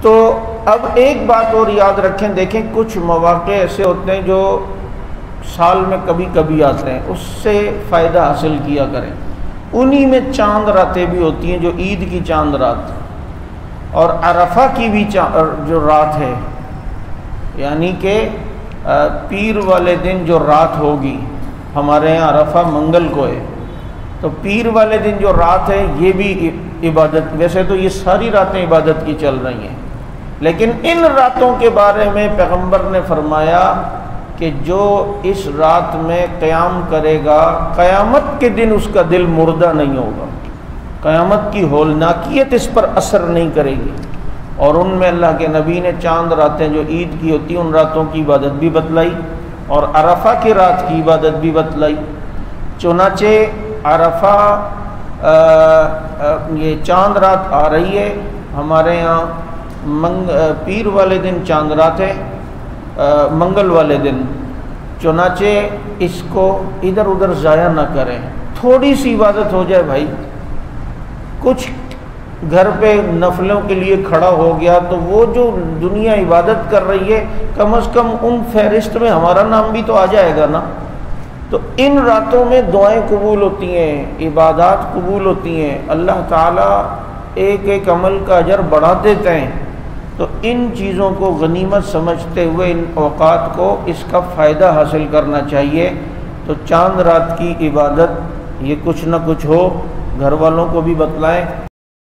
تو اب ایک بات اور یاد رکھیں، دیکھیں کچھ مواقع ایسے ہوتے ہیں جو سال میں کبھی کبھی آتے ہیں، اس سے فائدہ حاصل کیا کریں۔ انہی میں چاند راتیں بھی ہوتی ہیں، جو عید کی چاند رات اور عرفہ کی بھی جو رات ہے، یعنی کہ پیر والے دن جو رات ہوگی، ہمارے یہاں عرفہ منگل کو ہے، تو پیر والے دن جو رات ہے یہ بھی عبادت، ویسے تو یہ ساری راتیں عبادت کی چل رہی ہیں، لیکن ان راتوں کے بارے میں پیغمبر نے فرمایا کہ جو اس رات میں قیام کرے گا، قیامت کے دن اس کا دل مردہ نہیں ہوگا، قیامت کی ہولناکیت اس پر اثر نہیں کرے گی۔ اور ان میں اللہ کے نبی نے چاند راتیں جو عید کی ہوتی ہیں ان راتوں کی عبادت بھی بتلائی، اور عرفہ کی رات کی عبادت بھی بتلائی۔ چنانچہ عرفہ یہ چاند رات آ رہی ہے، ہمارے یہاں پیر والے دن چاند رات ہے، منگل والے دن، چنانچہ اس کو ادھر ادھر ضائع نہ کریں، تھوڑی سی عبادت ہو جائے بھائی، کچھ گھر پہ نفلوں کے لیے کھڑا ہو گیا تو وہ جو دنیا عبادت کر رہی ہے کم از کم ان فہرست میں ہمارا نام بھی تو آ جائے گا نا۔ تو ان راتوں میں دعائیں قبول ہوتی ہیں، عبادات قبول ہوتی ہیں، اللہ تعالیٰ ایک ایک عمل کا اجر بڑھا دیتے ہیں۔ تو ان چیزوں کو غنیمت سمجھتے ہوئے ان اوقات کو اس کا فائدہ حاصل کرنا چاہیے۔ تو چاند رات کی عبادت یہ کچھ نہ کچھ ہو، گھر والوں کو بھی بتلائیں۔